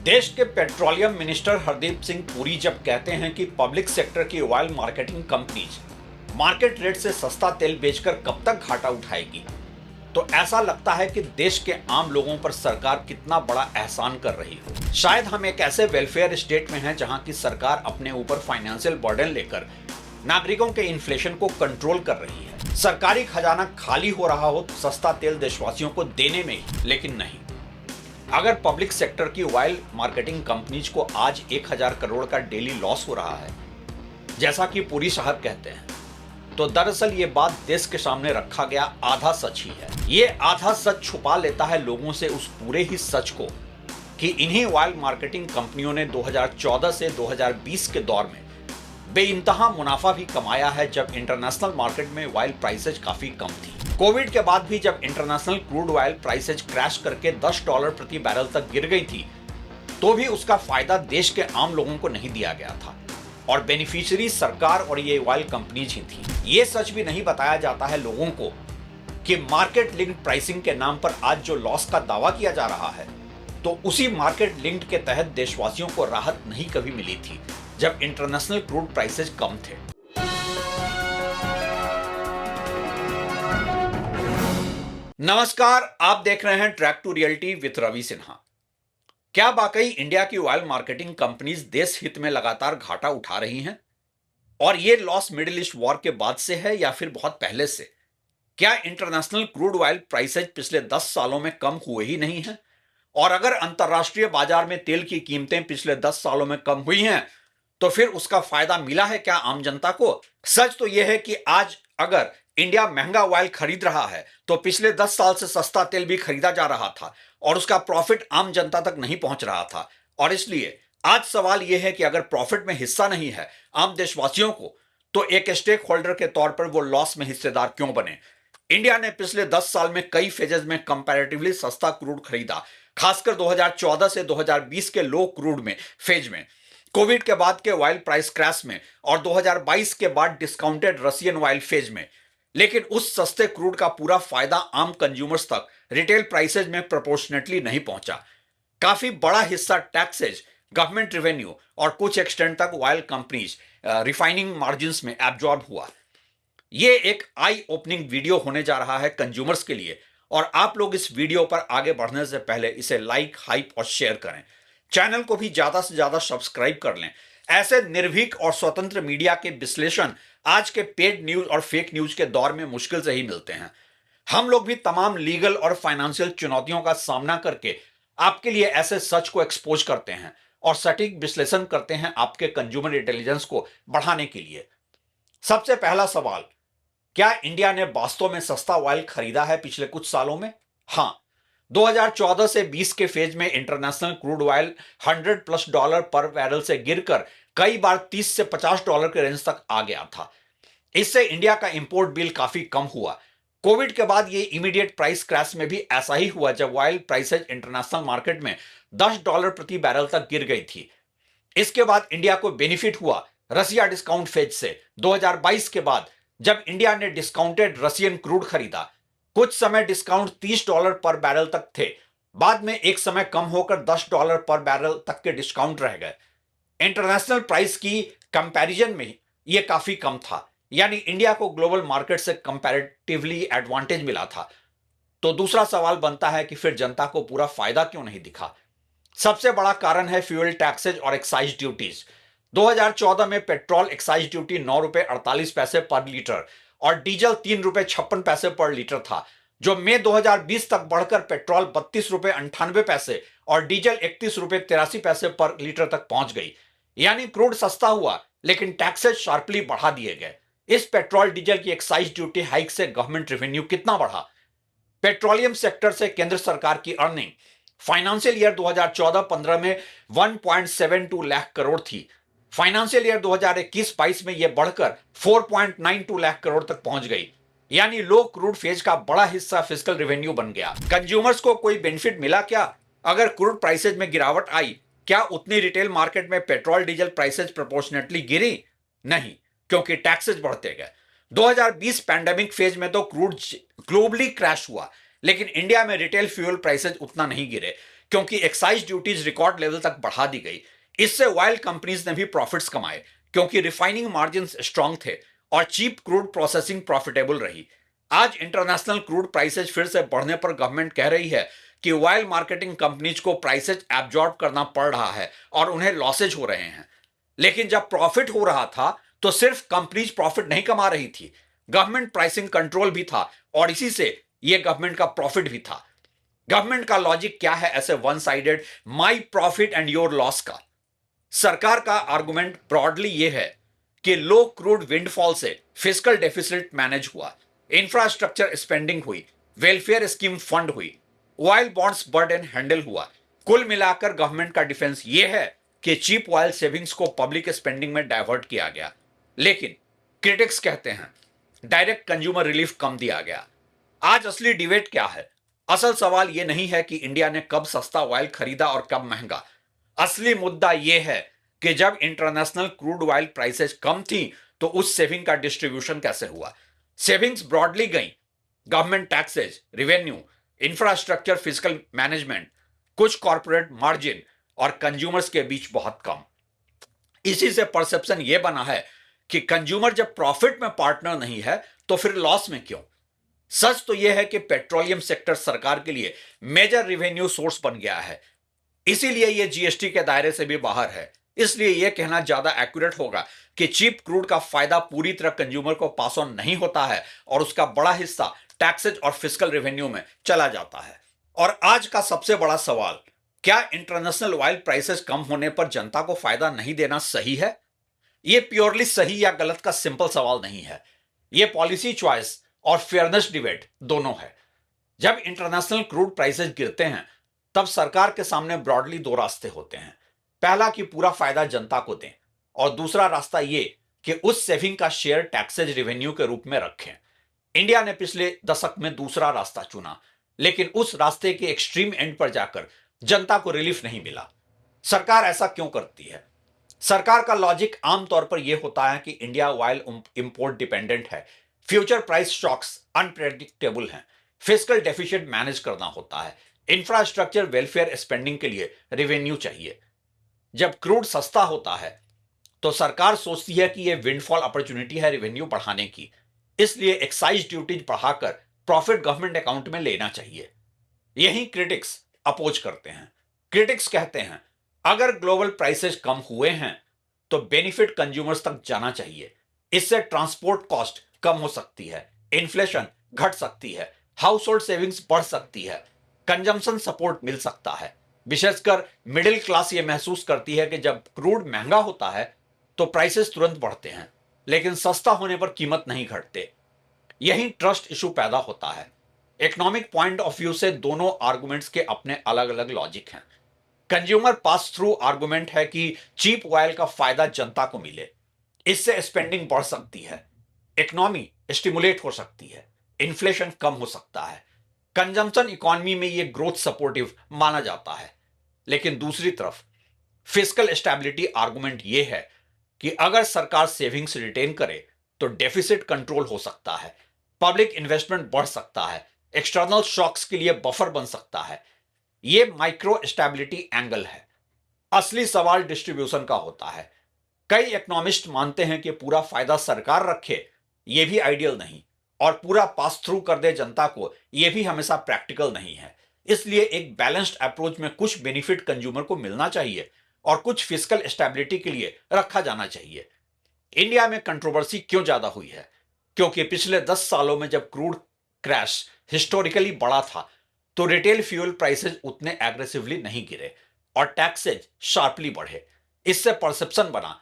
देश के petroleum minister Hardeep Singh Puri जब कहते हैं कि पब्लिक सेक्टर की oil marketing companies market rate से सस्ता तेल बेचकर कब तक घाटा उठाएगी, तो ऐसा लगता है कि देश के आम लोगों पर सरकार कितना बड़ा एहसान कर रही हो। शायद हम एक ऐसे वेलफेयर स्टेट में हैं जहां की सरकार अपने ऊपर फाइनेंशियल बर्डन लेकर नागरिकों के इन्फ्लेशन को कंट्रोल कर रही है। सरकारी खजाना खाली हो रहा हो सस्ता तेल देशवासियों को देने में ही, लेकिन नहीं। अगर पब्लिक सेक्टर की ऑयल मार्केटिंग कंपनीज को आज 1000 करोड़ का डेली लॉस हो रहा है, जैसा कि पुरी साहब कहते हैं, तो दरअसल ये बात देश के सामने रखा गया आधा सच ही है। ये आधा सच छुपा लेता है लोगों से उस पूरे ही सच को कि इन्हीं ऑयल मार्केटिंग कंपनियों ने 2014 से 2020 के दौर में बेइंतहा मुनाफा भी कमाया है, जब इंटरनेशनल मार्केट में ऑयल प्राइसेज काफी कम थी। कोविड के बाद भी जब international crude oil prices crash करके $10 प्रति बैरल तक गिर गई थी, तो भी उसका फायदा देश के आम लोगों को नहीं दिया गया था और बेनिफिशियरी सरकार और ये ऑयल कंपनीज ही थी। ये सच भी नहीं बताया जाता है लोगों को कि मार्केट लिंक्ड प्राइसिंग के नाम पर आज जो लॉस का दावा किया जा रहा है, तो उसी मार्केट लिंक्ड के तहत देशवासियों को राहत नहीं कभी मिली थी जब इंटरनेशनल क्रूड प्राइसेज कम थे। नमस्कार, आप देख रहे हैं track to reality with Ravi Sinha. क्या वाकई इंडिया की ऑयल मार्केटिंग कंपनीज देश हित में लगातार घाटा उठा रही हैं? और ये लॉस मिडिल ईस्ट वॉर के बाद से है या फिर बहुत पहले से? क्या इंटरनेशनल क्रूड ऑयल प्राइसेज पिछले 10 सालों में कम हुए ही नहीं हैं? और अगर अंतर्राष्ट्रीय बाजार में तेल की कीमतें पिछले 10 सालों में कम हुई हैं, तो फिर उसका फायदा मिला है क्या आम जनता को? सच तो यह है कि आज अगर इंडिया महंगा ऑयल खरीद रहा है, तो पिछले 10 साल से सस्ता तेल भी खरीदा जा रहा था और उसका प्रॉफिट आम जनता तक नहीं पहुंच रहा था। और इसलिए आज सवाल यह है कि अगर प्रॉफिट में हिस्सा नहीं है आम देशवासियों को, तो एक स्टेक होल्डर के तौर पर वो लॉस में हिस्सेदार क्यों बने? इंडिया ने पिछले 10 साल में कई फेजेस में कंपैरेटिवली सस्ता क्रूड खरीदा, खासकर 2014 से 2020 के लो क्रूड में फेज में, कोविड के बाद के ऑयल प्राइस क्रैश में और 2022 के बाद डिस्काउंटेड रशियन ऑयल फेज में। लेकिन उस सस्ते क्रूड का पूरा फायदा आम कंज्यूमर्स तक रिटेल प्राइसेज में प्रोपोर्शनेटली नहीं पहुंचा। काफी बड़ा हिस्सा टैक्सेज, गवर्नमेंट रेवेन्यू और कुछ एक्सटेंट तक ऑयल कंपनीज रिफाइनिंग मार्जिन्स में एब्जॉर्ब हुआ। ये एक आई ओपनिंग वीडियो होने जा रहा है कंज्यूमर्स के लिए, और आप लोग इस वीडियो पर आगे बढ़ने से पहले इसे लाइक, हाइप और शेयर करें। चैनल को भी ज्यादा से ज्यादा सब्सक्राइब कर लें। ऐसे निर्भीक और स्वतंत्र मीडिया के विश्लेषण आज के पेड न्यूज और फेक न्यूज के दौर में मुश्किल से ही मिलते हैं। हम लोग भी तमाम लीगल और फाइनेंशियल चुनौतियों का सामना करके आपके लिए ऐसे सच को एक्सपोज करते हैं और सटीक विश्लेषण करते हैं आपके कंज्यूमर इंटेलिजेंस को बढ़ाने के लिए। सबसे पहला सवाल, क्या इंडिया ने वास्तव में सस्ता ऑयल खरीदा है पिछले कुछ सालों में? हाँ, 2014 से 20 के फेज में इंटरनेशनल क्रूड ऑयल $100+ पर बैरल से गिरकर कई बार $30 से $50 के रेंज तक आ गया था। इससे इंडिया का इंपोर्ट बिल काफी कम हुआ। कोविड के बाद ये इमीडिएट प्राइस क्रैश में भी ऐसा ही हुआ, जब ऑयल प्राइसेज इंटरनेशनल मार्केट में $10 प्रति बैरल तक गिर गई थी। इसके बाद इंडिया को बेनिफिट हुआ रसिया डिस्काउंट फेज से 2022 के बाद, जब इंडिया ने डिस्काउंटेड रशियन क्रूड खरीदा। कुछ समय डिस्काउंट $30 पर बैरल तक थे, बाद में एक समय कम होकर $10 पर बैरल तक के डिस्काउंट रह गए। इंटरनेशनल प्राइस की कंपैरिजन में यह काफी कम था, यानी इंडिया को ग्लोबल मार्केट से कंपैरेटिवली एडवांटेज मिला था। तो दूसरा सवाल बनता है कि फिर जनता को पूरा फायदा क्यों नहीं दिखा? सबसे बड़ा कारण है फ्यूल टैक्सेज और एक्साइज ड्यूटीज। 2014 में पेट्रोल एक्साइज ड्यूटी $9.48 पर लीटर और डीजल $3.56 पर लीटर था, जो मई 2020 तक बढ़कर पेट्रोल $32.98 और डीजल $31.83 पर लीटर तक पहुंच गई। यानी क्रूड सस्ता हुआ, लेकिन टैक्सेस शार्पली बढ़ा दिए गए। इस पेट्रोल डीजल की एक्साइज ड्यूटी हाइक से गवर्नमेंट रेवेन्यू कितना बढ़ा? पेट्रोलियम सेक्टर से केंद्र सरकार की अर्निंग फाइनेंशियल ईयर 2014-15 में 1.72 लाख करोड़ थी। फाइनेंशियल ईयर 2021-22 में यह बढ़कर 4.92 लाख करोड़ तक पहुंच गई। यानी लो क्रूड फेज का बड़ा हिस्सा फिस्कल रेवेन्यू बन गया। कंज्यूमर्स को कोई बेनिफिट मिला क्या? अगर क्रूड प्राइसेज में गिरावट आई, क्या उतनी रिटेल मार्केट में पेट्रोल डीजल प्राइसेज प्रोपोर्शनेटली गिरी? नहीं, क्योंकि टैक्सेस बढ़ते गए। 2020 पैंडेमिक फेज में तो क्रूड ग्लोबली क्रैश हुआ, लेकिन इंडिया में रिटेल फ्यूल प्राइसेज उतना नहीं गिरे, क्योंकि एक्साइज ड्यूटीज रिकॉर्ड लेवल तक बढ़ा दी गई। इससे ऑयल कंपनीज ने भी प्रॉफिट्स कमाए क्योंकि रिफाइनिंग मार्जिन स्ट्रांग थे और चीप क्रूड प्रोसेसिंग प्रॉफिटेबल रही। आज इंटरनेशनल क्रूड प्राइसेज फिर से बढ़ने पर गवर्नमेंट कह रही है कि ऑयल मार्केटिंग कंपनीज को प्राइसेज एब्जॉर्ब करना पड़ रहा है और उन्हें लॉसेज हो रहे हैं। लेकिन जब प्रॉफिट हो रहा था तो सिर्फ कंपनीज प्रॉफिट नहीं कमा रही थी, गवर्नमेंट प्राइसिंग कंट्रोल भी था और इसी से यह गवर्नमेंट का प्रॉफिट भी था। गवर्नमेंट का लॉजिक क्या है ऐसे one sided my profit and your loss का? सरकार का आर्गुमेंट ब्रॉडली यह है कि लो क्रूड विंडफॉल से फिस्कल डेफिसिट मैनेज हुआ, इंफ्रास्ट्रक्चर स्पेंडिंग हुई, वेलफेयर स्कीम फंड हुई, ऑयल बॉन्ड्स बर्डन हैंडल हुआ। कुल मिलाकर गवर्नमेंट का डिफेंस यह है कि चीप ऑयल सेविंग्स को पब्लिक स्पेंडिंग में डाइवर्ट किया गया। लेकिन क्रिटिक्स कहते हैं डायरेक्ट कंज्यूमर रिलीफ कम दिया गया। आज असली डिबेट क्या है? असल सवाल यह नहीं है कि इंडिया ने कब सस्ता ऑयल खरीदा और कब महंगा। असली मुद्दा यह है कि जब इंटरनेशनल क्रूड ऑयल प्राइसेस कम थी तो उस सेविंग का डिस्ट्रीब्यूशन कैसे हुआ? सेविंग्स ब्रॉडली गई, government taxes, revenue, infrastructure, physical management, कुछ कॉर्पोरेट मार्जिन और कंज्यूमर्स के बीच बहुत कम। इसी से परसेप्शन यह बना है कि कंज्यूमर जब प्रॉफिट में पार्टनर नहीं है तो फिर लॉस में क्यों? सच तो यह है कि पेट्रोलियम सेक्टर सरकार के लिए मेजर रेवेन्यू सोर्स बन गया है, इसीलिए यह जीएसटी के दायरे से भी बाहर है। इसलिए यह कहना ज्यादा एक्यूरेट होगा कि चीप क्रूड का फायदा पूरी तरह कंज्यूमर को पास ऑन नहीं होता है और उसका बड़ा हिस्सा टैक्सेज और फिस्कल रेवेन्यू में चला जाता है। और आज का सबसे बड़ा सवाल, क्या इंटरनेशनल ऑयल प्राइसेस कम होने पर जनता को फायदा नहीं देना सही है? यह प्योरली सही या गलत का सिंपल सवाल नहीं है, यह पॉलिसी चॉइस और फेयरनेस डिबेट दोनों है। जब इंटरनेशनल क्रूड प्राइसेस गिरते हैं तब सरकार के सामने ब्रॉडली दो रास्ते होते हैं। पहला कि पूरा फायदा जनता को दें और दूसरा रास्ता यह कि उस सेविंग का शेयर टैक्सेज रेवेन्यू के रूप में रखें। इंडिया ने पिछले दशक में दूसरा रास्ता चुना, लेकिन उस रास्ते के एक्सट्रीम एंड पर जाकर जनता को रिलीफ नहीं मिला। सरकार ऐसा क्यों करती है? सरकार का लॉजिक आमतौर पर यह होता है कि इंडिया ऑयल इंपोर्ट डिपेंडेंट है, फ्यूचर प्राइस शॉक्स अनप्रेडिक्टेबल हैं, फिस्कल डेफिसिट मैनेज करना होता है, इंफ्रास्ट्रक्चर वेलफेयर स्पेंडिंग के लिए रेवेन्यू चाहिए। जब क्रूड सस्ता होता है तो सरकार सोचती है कि यह विंडफॉल अपॉर्चुनिटी है रेवेन्यू बढ़ाने की, इसलिए एक्साइज ड्यूटीज बढ़ाकर प्रॉफिट गवर्नमेंट अकाउंट में लेना चाहिए। यही क्रिटिक्स अपोज करते हैं। क्रिटिक्स कहते हैं अगर ग्लोबल प्राइसेस कम हुए हैं तो बेनिफिट कंज्यूमर्स तक जाना चाहिए, इससे ट्रांसपोर्ट कॉस्ट कम हो सकती है, इन्फ्लेशन घट सकती है, हाउस होल्ड सेविंग्स बढ़ सकती है, कंजम्पशन सपोर्ट मिल सकता है। विशेषकर मिडिल क्लास ये महसूस करती है कि जब क्रूड महंगा होता है तो प्राइसेस तुरंत बढ़ते हैं, लेकिन सस्ता होने पर कीमत नहीं घटते। यही ट्रस्ट इशू पैदा होता है। इकोनॉमिक पॉइंट ऑफ व्यू से दोनों आर्गुमेंट्स के अपने अलग अलग लॉजिक हैं। कंज्यूमर पास थ्रू आर्गुमेंट है कि चीप ऑयल का फायदा जनता को मिले, इससे स्पेंडिंग बढ़ सकती है, इकोनॉमी स्टिमुलेट हो सकती है, इन्फ्लेशन कम हो सकता है, कंजम्पशन इकोनॉमी में यह ग्रोथ सपोर्टिव माना जाता है। लेकिन दूसरी तरफ फिस्कल स्टेबिलिटी आर्गुमेंट यह है कि अगर सरकार सेविंग्स रिटेन करे तो डेफिसिट कंट्रोल हो सकता है, पब्लिक इन्वेस्टमेंट बढ़ सकता है, एक्सटर्नल शॉक्स के लिए बफर बन सकता है। यह माइक्रो स्टेबिलिटी एंगल है। असली सवाल डिस्ट्रीब्यूशन का होता है। कई इकोनॉमिस्ट मानते हैं कि पूरा फायदा सरकार रखे यह भी आइडियल नहीं, और पूरा पास थ्रू कर दे जनता को यह भी हमेशा प्रैक्टिकल नहीं है। इसलिए एक बैलेंस्ड अप्रोच में कुछ बेनिफिट कंज्यूमर को मिलना चाहिए और कुछ फिस्कल स्टेबिलिटी के लिए रखा जाना चाहिए। इंडिया में कंट्रोवर्सी क्यों ज्यादा हुई है? क्योंकि पिछले 10 सालों में जब क्रूड क्रैश हिस्टोरिकली बड़ा था तो रिटेल फ्यूल प्राइसेस उतने एग्रेसिवली नहीं गिरे और टैक्सेज शार्पली बढ़े। इससे परसेप्शन बना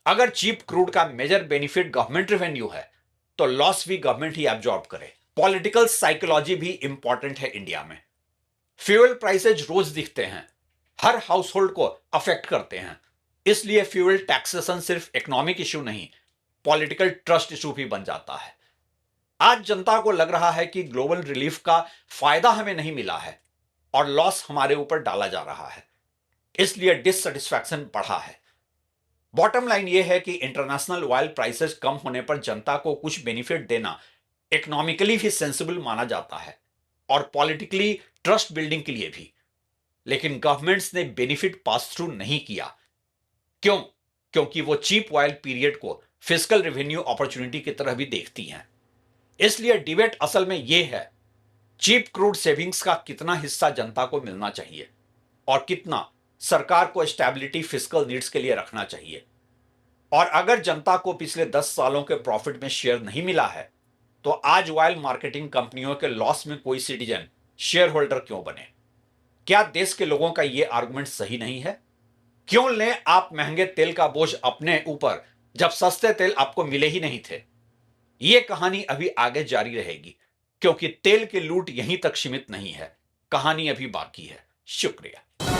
अगर चीप क्रूड का मेजर बेनिफिट गवर्नमेंट रेवेन्यू है तो लॉस भी गवर्नमेंट ही एब्जॉर्ब करे। पॉलिटिकल साइकोलॉजी भी इंपॉर्टेंट है इंडिया में। फ्यूल प्राइसेज रोज दिखते हैं, हर हाउस होल्ड को अफेक्ट करते हैं, इसलिए फ्यूल टैक्सेशन सिर्फ इकोनॉमिक इशू नहीं, पॉलिटिकल ट्रस्ट इशू भी बन जाता है। आज जनता को लग रहा है कि ग्लोबल रिलीफ का फायदा हमें नहीं मिला है और लॉस हमारे ऊपर डाला जा रहा है, इसलिए डिससेटिस्फैक्शन बढ़ा है। बॉटम लाइन यह है कि इंटरनेशनल ऑयल प्राइसेस कम होने पर जनता को कुछ बेनिफिट देना इकोनॉमिकली भी सेंसिबल माना जाता है और पॉलिटिकली ट्रस्ट बिल्डिंग के लिए भी। लेकिन गवर्नमेंट्स ने बेनिफिट पास थ्रू नहीं किया। क्यों? क्योंकि वो चीप ऑयल पीरियड को फिस्कल रेवेन्यू अपॉर्चुनिटी की तरह भी देखती हैं। इसलिए डिबेट असल में यह है, चीप क्रूड सेविंग्स का कितना हिस्सा जनता को मिलना चाहिए और कितना सरकार को स्टेबिलिटी फिस्कल नीड्स के लिए रखना चाहिए। और अगर जनता को पिछले 10 सालों के प्रॉफिट में शेयर नहीं मिला है, तो आज ऑयल मार्केटिंग कंपनियों के लॉस में कोई सिटीजन शेयर होल्डर क्यों बने? क्या देश के लोगों का यह आर्गुमेंट सही नहीं है? क्यों लें आप महंगे तेल का बोझ अपने ऊपर जब सस्ते तेल आपको मिले ही नहीं थे? यह कहानी अभी आगे जारी रहेगी, क्योंकि तेल की लूट यहीं तक सीमित नहीं है। कहानी अभी बाकी है। शुक्रिया।